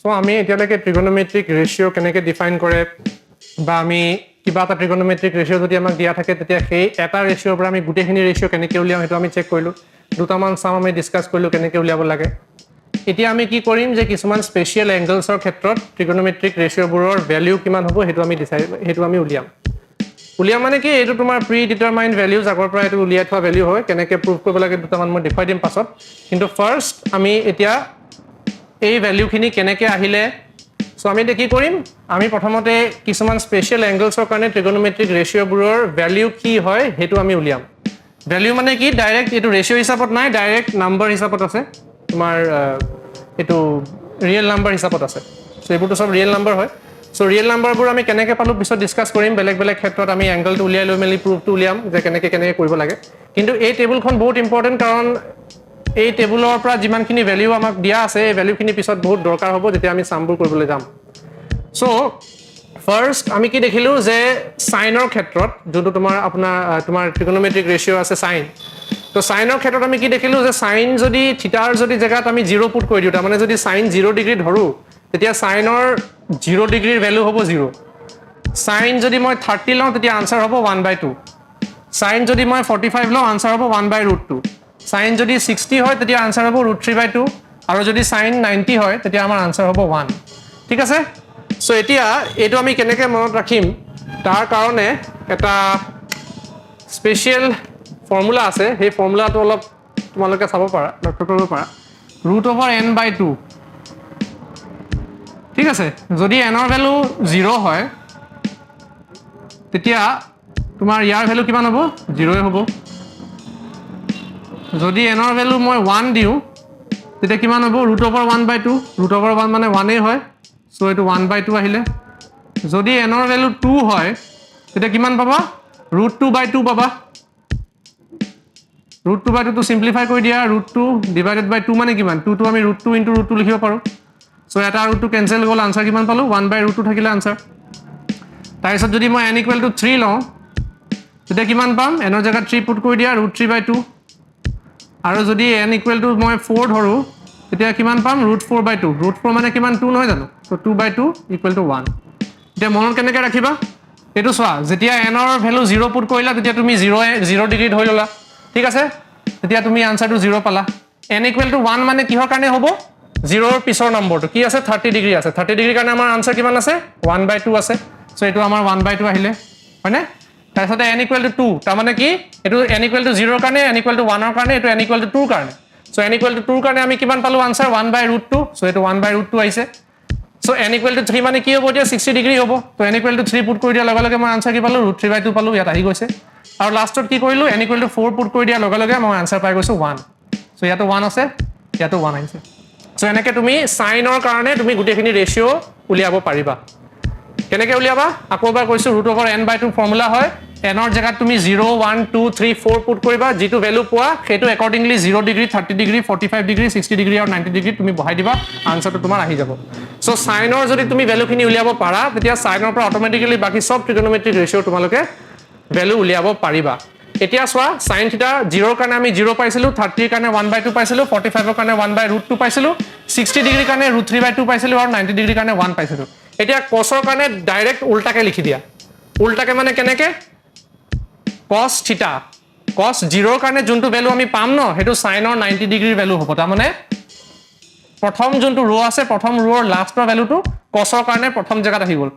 so আমি এতিয়ালৈকে ট্ৰিগনোমেট্ৰিক ৰেশিও কেনেকৈ ডিফাইন কৰে বা আমি কিবা এটা ট্ৰিগনোমেট্ৰিক ৰেশিও যদি আমাক দিয়া থাকে তেতিয়া সেই এটা ৰেশিওৰ পৰা আমি গোটেইখিনি ৰেশিও কেনেকৈ উলিয়াম সেইটো আমি চেক কৰিলোঁ দুটামান চাম আমি ডিছকাছ কৰিলোঁ কেনেকৈ উলিয়াব লাগে এতিয়া আমি কি কৰিম যে কিছুমান স্পেচিয়েল এংগলছৰ ক্ষেত্ৰত ট্ৰিগনোমেট্ৰিক ৰেশিওবোৰৰ ভ্যালু কিমান হ'ব সেইটো আমি উলিয়াম মানে কি এইটো তোমাৰ প্ৰি ডিটাৰমাইন্ড ভ্যালুজ আগৰ পৰা এইটো উলিয়াই থোৱা ভ্যালু হয় কেনেকৈ প্ৰুভ কৰিব লাগে দুটামান মই দেখুৱাই দিম পাছত কিন্তু ফাৰ্ষ্ট আমি এতিয়া এই ভ্যালুখিনি কেনেকৈ আহিলে সো আমি কি কৰিম আমি প্ৰথমতে কিছুমান স্পেচিয়েল এংগলছৰ কাৰণে ট্ৰিগনোমেট্ৰিক ৰেশিওবোৰৰ ভ্যালু কি হয় সেইটো আমি উলিয়াম ভ্যালু মানে কি ডাইৰেক্ট এইটো ৰেশিও হিচাপত নাই ডাইৰেক্ট নাম্বাৰ হিচাপত আছে তোমাৰ এইটো ৰিয়েল নাম্বাৰ হিচাপত আছে সো এইবোৰটো সব ৰিয়েল নাম্বাৰ হয় সো ৰিয়েল নাম্বাৰবোৰ আমি কেনেকৈ পালো পিছত ডিসকাস কৰিম বেলেগ বেলেগ ক্ষেত্ৰত আমি এংগলটো উলিয়াই লৈ মেলি প্ৰুফটো উলিয়াম যে কেনেকৈ কৰিব লাগে কিন্তু এই টেবুলখন বহুত ইম্পৰ্টেন্ট কাৰণ এই টেবুলৰ পৰা যিমানখিনি ভ্যালু আমাক দিয়া আছে এই ভ্যালুখিনি পিছত বহুত দৰকাৰ হ'ব যেতিয়া আমি সামবোৰ কৰিবলৈ যাম সো ফাৰ্ষ্ট আমি কি দেখিলো যে সাইনৰ ক্ষেত্ৰত যোনটো তোমাৰ ট্ৰিগনোমেট্ৰিক ৰেশিও আছে সাইন তো সাইনৰ ক্ষেত্ৰত আমি কি দেখিলো যে সাইন যদি থিটাৰ যদি জায়গাত আমি 0 পুট কৰি দিও তাৰ মানে যদি সাইন 0 ডিগ্ৰী ধৰো তেতিয়া সাইনৰ 0 ডিগ্ৰীৰ ভ্যালু হ'ব 0 সাইন যদি মই 30 লওঁ তেতিয়া আনসাৰ হ'ব 1/2 সাইন যদি মই 45 লওঁ আনসাৰ হ'ব 1/√2 সাইন যদি 60 হয় তেতিয়া আনসাৰ হ'ব √3/2 আৰু যদি সাইন 90 হয় তেতিয়া আমাৰ আনসাৰ হ'ব 1 ঠিক আছে সো এতিয়া এইটো আমি কেনেকৈ মনত ৰাখিম তাৰ কাৰণে এটা স্পেচিয়েল ফৰ্মুলা আছে সেই ফৰ্মুলাটো অলপ তোমালোকে চাব পাৰা লক্ষ্য কৰিব পাৰা √n/2 ঠিক আছে যদি n ৰ ভ্যালু 0 হয় তেতিয়া তোমাৰ ইয়াৰ ভ্যালু কিমান হ'ব 0 হ'ব যদি n ৰ ভ্যালু মই 1 দিও তেতিয়া কিমান হ'ব √1/2 √1 মানে 1 হয় সো এটো 1/2 আহিলে যদি n ৰ ভ্যালু 2 হয় তেতিয়া কিমান পাবা √2/2 পাবা √2/2 টো সিম্পলিফাই কৰি দিয়া √2 / 2 মানে কিমান 2 টো আমি √2 * √2 লিখিব পাৰো সো এটা √2 কেনসেল গ'ল আনসাৰ কিমান পালো 1/√2 থাকিলে আনসাৰ তাৰপিছত যদি মই n = 3 লওঁ তেতিয়া কিমান পাম n ৰ জায়গাত 3 পুট কৰি দিয়া √3/2 আৰু যদি n = মই 4 ধৰো তেতিয়া কিমান পাম √4/2 √4 মানে কিমান 2 নহয় জানো সো 2/2 = 1 এতিয়া মনত কেনেকৈ ৰাখিবা এটো চোৱা যেতিয়া n ৰ ভ্যালু 0 পুট কৰিলা তেতিয়া তুমি 0 ডিগ্ৰী ধৰি ললা ঠিক আছে তেতিয়া তুমি আনসাৰটো 0 পালা n = 1 মানে কিহৰ কাৰণে হ'ব 0 ৰ পিছৰ নম্বৰটো কি আছে 30 ডিগ্ৰী আছে 30 ডিগ্ৰীৰ কাৰণে আমাৰ আনসাৰ কিমান আছে 1/2 আছে সো এটো আমাৰ 1/2 আহিলে হয়নে তাৰপিছত n = 2 তাৰ মানে কি এটো n = 0 ৰ কাৰণে n = 1 ৰ কাৰণে এটো n = 2 ৰ কাৰণে সো n = 2 ৰ কাৰণে আমি কিমান পালো আনসাৰ 1/√2 সো এটো 1/√2 আহিছে সো n = 3 মানে কি হ'ব এতিয়া 60 ডিগ্ৰী হ'ব তো n = 3 পুট কৰি দিয়া লগে লগে মই আনসাৰ কি পালো √3/2 পালো ইয়াত আহি গৈছে আৰু লাষ্টত কি কৰিলো n = 4 পুট কৰি দিয়া লগে লগে মই আনসাৰ পাই গৈছো 1 সো ইয়াতো 1 আছে ইয়াতো 1 আহিছে সো এনেকৈ তুমি সাইনৰ কাৰণে তুমি গোটেইখিনি ৰেশিও উলিয়াব পাৰিবা কেনেকৈ উলিয়াবা আকৌ এবাৰ কৈছো √n/2 ফৰ্মুলা হয় n ৰ জায়গাত তুমি 0 1 2 3 4 পুট কৰিবা যেটো ভ্যালু পোৱা সেইটো accordingly 0 degree 30 degree 45 degree 60 degree আৰু 90 ডিগ্ৰী তুমি বহাই দিবা আনসাৰটো তোমাৰ আহি যাব সো সাইনৰ যদি তুমি ভ্যালুখিনি উলিয়াব পাৰা তেতিয়া সাইনৰ পৰা অটোমেটিক্যালি বাকি সব ট্ৰিগনোমেট্ৰিক ৰেশিও তোমালোকে ভ্যালু উলিয়াব পাৰিবা এতিয়া চোৱা sin θ 0 ৰ কাৰণে আমি 0 পাইছিলো 30 ৰ কাৰণে 1/2 পাইছিলো 45 ৰ কাৰণে 1/√2 পাইছিলো 60 ডিগ্ৰীৰ কাৰণে √3/2 পাইছিলো আৰু 90 ডিগ্ৰীৰ কাৰণে 1 পাইছিলো এতিয়া cos ৰ কাৰণে ডাইৰেক্ট উল্টাকে লিখি দিয়া উল্টাকে মানে কেনেকে cos θ cos 0 ৰ কাৰণে যোনটো ভ্যালু আমি পাম ন হেতু sin ৰ 90 ডিগ্ৰীৰ ভ্যালু হ'ব তাৰ মানে প্ৰথম যোনটো ৰ আছে প্ৰথম ৰৰ লাষ্টৰ ভ্যালুটো cos ৰ কাৰণে প্ৰথম জায়গাত আহি গ'ল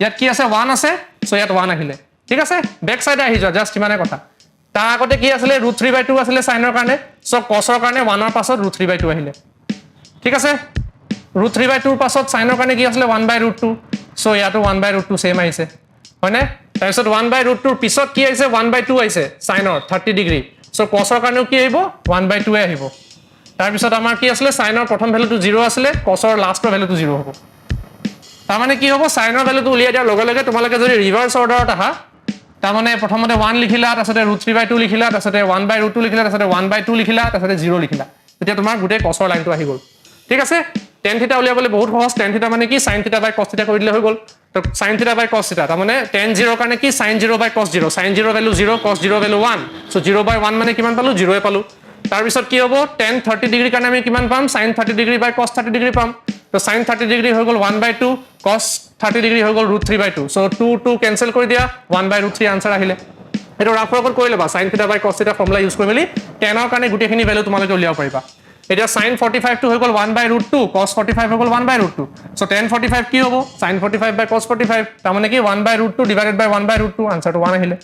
ইয়াত কি আছে 1 আছে সো ইয়াত 1 আহিলে ঠিক আছে বেক সাইডে আহি যোৱা জাস্ট ইমানে কথা তাৰ আগতে কি আছিল √3/2 আছিল সাইনৰ কাৰণে সো cos ৰ কাৰণে 1 ৰ পাছত √3/2 আহিলে ঠিক আছে √3/2 ৰ পাছত সাইনৰ কাৰণে কি আছিল 1/√2 সো ইয়াতো 1/√2 সেম আহিছে হয়নে তাৰপিছত 1/√2 ৰ পিছত কি আহিছে 1/2 আহিছে সাইনৰ 30 ডিগ্ৰী সো cos ৰ কাৰণেও কি আহিব 1/2 আহিব তাৰ পিছত আমাৰ কি আছিল সাইনৰ প্ৰথম ভ্যালুটো 0 আছিল cos ৰ লাষ্টৰ ভ্যালুটো 0 হ'ব তাৰ মানে কি হ'ব সাইনৰ ভ্যালুটো উলিয়াই দিয়াৰ লগে লগে তোমালোকে যদি ৰিভাৰ্স অৰ্ডাৰত আহা তাৰ মানে প্ৰথমতে 1 লিখিলা তাৰপিছত √3/2 লিখিলা তাৰপিছত 1/√2 লিখিলা তাৰপিছত 1/2 লিখিলা তাৰপিছত 0 লিখিলা তেতিয়া তোমাৰ গোটেই cos ৰ লাইনটো আহি গ'ল ঠিক আছে tan θ উলিয়াবলৈ বহুত সহজ tan θ মানে কি sin θ / cos θ কৰি দিলে হৈ গ'ল তো sin θ / cos θ তাৰ মানে tan 0 ৰ কাৰণে কি sin 0 / cos 0 sin 0 value 0 cos 0 value 1 so 0/1 মানে কিমান পালো 0 পালো তাৰ পিছত কি হ'ব tan 30 ডিগ্ৰী কাৰণে আমি কিমান পাম sin 30 ডিগ্ৰী / cos 30 ডিগ্ৰী পাম তো sin 30 ডিগ্ৰী হৈ গ'ল 1/2 cos 30 ডিগ্ৰী হৈ গ'ল √3/2 সো 2 কেনসেল কৰি দিয়া 1/√3 আনসাৰ আহিলে এটো ৰাফ ৰাফত কৰি লবা sin θ / cos θ ফৰ্মুলা ইউজ কৰি মেলি tan ৰ কাৰণে গুটেখিনি ভ্যালু তোমালোকে উলিয়াব পাৰিবা এতিয়া sin 45 টো হৈ গ'ল 1/√2 cos 45 হৈ গ'ল 1/√2 সো tan 45 কি হ'ব sin 45 / cos 45 তাৰ মানে কি 1/√2 ডিভাইডেড বাই 1/√2 আনসাৰটো 1 আহিলে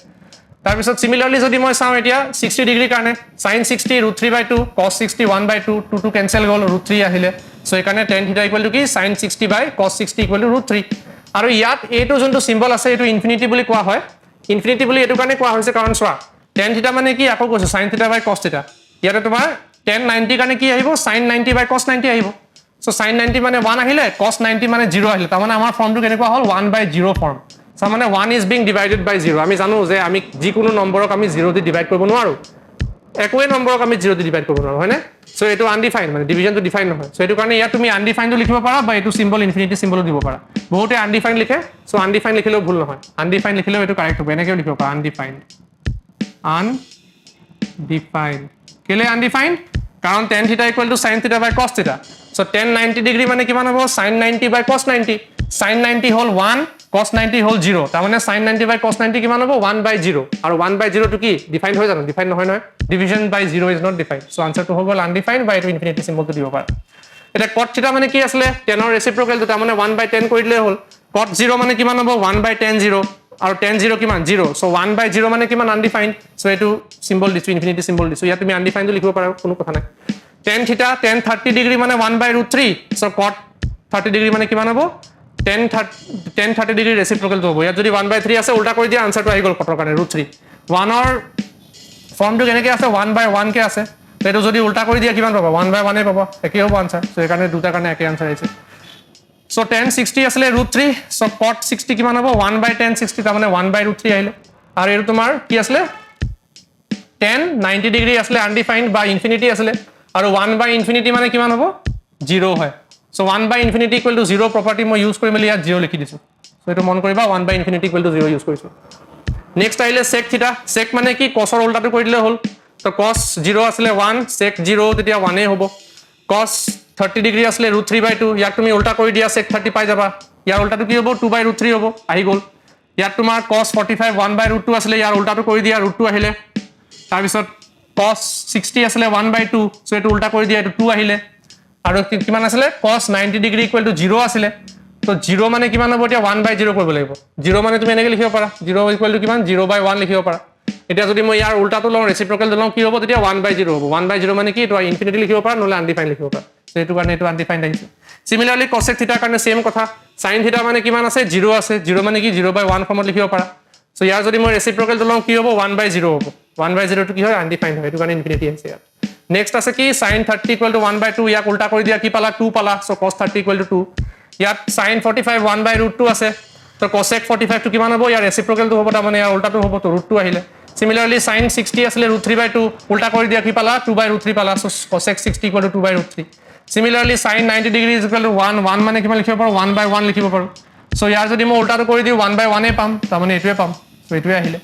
তাৰ পিছত সিমিলাৰলি যদি মই চাও এতিয়া 60 ডিগ্ৰী কাৰণে sin 60 √3/2 cos 60 1/2 2 কেনসেল গ'ল √3 আহিলে সো এই কাৰণে tan θ = কি sin 60 / cos 60 = √3 আৰু ইয়াত এটো যোনটো সিম্বল আছে এটো ইনফিনিটি বুলি কোৱা হয় ইনফিনিটি বুলি এটো কাৰণে কোৱা হৈছে কাৰণ চোৱা tan θ মানে কি আকৌ কৈছো sin θ / cos θ ইয়াতে তোমাৰ tan 90 কাৰণে কি আহিব sin 90 / cos 90 আহিব সো sin 90 মানে 1 আহিলে cos 90 মানে 0 আহিলে তাৰ মানে আমাৰ ফৰ্মটো কেনেকুৱা হ'ল 1/0 ফৰ্ম সো মানে 1 is being divided by 0 আমি জানো যে আমি যিকোনো নম্বৰক আমি 0 দি ডিভাইড কৰিব নোৱাৰো একোৱে নম্বৰক আমি 0 দি ডিভাইড কৰিব নোৱাৰো হয়নে সো এটো আনডিফাইন্ড মানে ডিভিজনটো ডিফাইন নহয় সো এটো কাৰণে ইয়াত তুমি আনডিফাইন্ডটো লিখিব পাৰা বা এটো সিম্বল ইনফিনিটি সিম্বলও দিব পাৰা বহুতে আনডিফাইন্ড লিখে সো আনডিফাইন্ড লিখিলেও ভুল নহয় আনডিফাইন্ড লিখিলেও এটো কাৰেক্ট হ'ব এনেকৈ লিখিব পাৰা আনডিফাইন্ড কেলে আনডিফাইন্ড কাৰণ tan θ = sin θ / cos θ so tan 90 degree মানে কিমান হ'ব sin 90 / cos 90 sin 90 হ'ল 1 cos 90 হ'ল 0 তাৰ মানে sin 90 / cos 90 কিমান হ'ব 1/0 আৰু 1/0 টো কি ডিফাইন্ড হৈ জানো ডিফাইন্ড নহয় নহয় division by 0 is not defined so আনসাৰটো হৈ গ'ল আনডিফাইন্ড বাই এটো ইনফিনিটি সিম্বলটো দিব পাৰা এটা cot θ মানে কি আসলে tan ৰ ৰেচিপ্ৰকেলটো তাৰ মানে 1/10 কৰি দিলে হ'ল cot 0 মানে কিমান হ'ব 1/tan 0 আৰু tan 0 কিমান 0 সো 1/0 মানে কিমান আনডিফাইন্ড সো এটো সিম্বল দিছো ইনফিনিটি সিম্বল দিছো ইয়াত তুমি আনডিফাইন্ডটো লিখিব পাৰা কোনো কথা নাই tan θ tan 30 ডিগ্ৰী মানে 1/√3 সো cot 30 ডিগ্ৰী মানে কিমান হ'ব tan 30 ডিগ্ৰী ৰেচিপ্ৰকেলটো হ'ব ইয়াত যদি 1/3 আছে উল্টা কৰি দিয়া আনসাৰটো আহি গ'ল কটৰ কাৰণে √3 1 ৰ ফৰ্মটো কেনেকৈ আছে 1/1 কে আছে এটো যদি উল্টা কৰি দিয়া কিমান পাবা 1/1 এ পাবা একে হ'ব আনসাৰ সো এই কাৰণে দুটা কাৰণে একে আনসাৰ আহিছে সো tan 60 আসলে √3 সো cot 60 কিমান হ'ব 1/tan 60 তাৰ মানে 1/√3 আহিলে আৰু এটো তোমাৰ কি আসলে tan 90 ডিগ্ৰী আসলে আনডিফাইন্ড বা ইনফিনিটি আসলে আৰু 1/∞ মানে কিমান হ'ব 0 হয় সো 1/∞ = 0 প্ৰপাৰ্টি মই ইউজ কৰি মেলি ইয়াত 0 লিখি দিছো সো এটো মন কৰিবা 1/∞ = 0 ইউজ কৰিছো নেক্সট আহিলে sec θ sec মানে কি cos ৰ উল্টাটো কৰি দিলে হ'ল তো cos 0 আসলে 1 sec 0 তেতিয়া 1 এ হ'ব cos 30 ডিগ্ৰী আসলে √3/2 ইয়াক তুমি উল্টা কৰি দিয়া sec 30 পাই যাবা ইয়াৰ উল্টাটো কি হ'ব 2/√3 হ'ব আহি গ'ল ইয়াত তোমাৰ cos 45 1/√2 আসলে ইয়াৰ উল্টাটো কৰি দিয়া √2 আহিলে তাৰ পিছত cos 60 আসলে 1/2 সো এটো উল্টা কৰি দিয়া এটো 2 আহিলে আৰু কিমান আসলে cos 90 ডিগ্ৰী = 0 আসলে তো 0 মানে কিমান হ'ব এতিয়া 1/0 কৰিব লাগিব 0 মানে তুমি এনেকৈ লিখিব পাৰা 0 = কিমান 0/1 লিখিব পাৰা এতিয়া যদি মই ইয়াৰ উল্টাটো লওঁ ৰেচিপ্ৰকেল লওঁ কি হ'ব তেতিয়া 1/0 হ'ব 1/0 মানে কি তো ইনফিনিটি লিখিব পাৰা নহলে আনডিফাইন্ড লিখিব পাৰা সো এটো কাৰণে এটো আনডিফাইন্ড আহিছে সিমিলাৰলি cosec θ কাৰণে সেম কথা sin θ মানে কিমান আছে 0 আছে 0 মানে কি 0/1 ফৰ্মত লিখিব পাৰা সো ইয়াৰ যদি মই ৰেচিপ্ৰকেল লওঁ কি হ'ব 1/0 হ'ব 1/0 টো কি হয় আনডিফাইন্ড হয় এটো কাৰণে ইনফিনিটি আহিছে ইয়াত নেক্সট আছে কি sin 30 = 1/2 ইয়াক উল্টা কৰি দিয়া কি পালা 2 পালা সো cos 30 = 2 ইয়াত sin 45 1/√2 আছে তো cosec 45 টো কিমান হ'ব ইয়াৰ ৰেচিপ্ৰকেলটো হ'ব তাৰ মানে ইয়াৰ উল্টাটো হ'ব তো √2 আহিলে সিমিলাৰলি sin 60 আসলে √3/2 উল্টা কৰি দিয়া কি পালা 2/√3 পালা সো cosec 60 = 2/√3 সিমিলাৰলি sin 90 ডিগ্ৰী = 1 মানে কিমান লিখিব পাৰো 1/1 লিখিব পাৰো সো ইয়াৰ যদি মই উল্টাটো কৰি দিও 1/1 এ পাম তাৰ মানে এটোৱে পাম সো এটোৱে আহিলে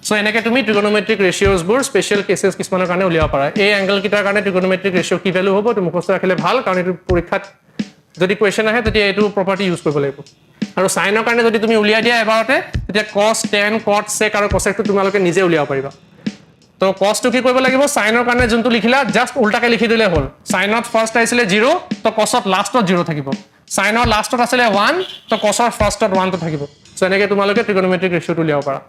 সো এনেকৈ তুমি ট্ৰিগনোমেট্ৰিক ৰেশিওজ বোৰ স্পেশাল কেसेছ কিছুমানৰ কাৰণে উলিয়াব পাৰা এই এংগল কিটাৰ কাৰণে ট্ৰিগনোমেট্ৰিক ৰেশিও কি ভ্যালু হ'ব তুমি মুখস্থ ৰাখিলে ভাল কাৰণ এটো পৰীক্ষাত যদি কোৱেশ্চন আহে তেতিয়া এটো প্ৰপাৰ্টি ইউজ কৰিব লাগিব আৰু সাইনৰ কাৰণে যদি তুমি উলিয়াই দিয়া এবাৰতে তেতিয়া cos tan cot sec আৰু cosec টো তোমালোকে নিজে উলিয়াব পাৰিবা তো cos টো কি কৰিব লাগিব সাইনৰ কাৰণে যোনটো লিখিলা জাস্ট উল্টাকে লিখি দিলে হ'ল সাইনত ফাৰ্স্ট আইছিলে 0 তো cosত লাষ্টত 0 থাকিব সাইনৰ লাষ্টত আছিলে 1 তো cosৰ ফাৰ্স্টত 1 তো থাকিব সো এনেকৈ তোমালোকে ট্ৰিগনোমেট্ৰিক ৰেশিওটো উলিয়াব পাৰা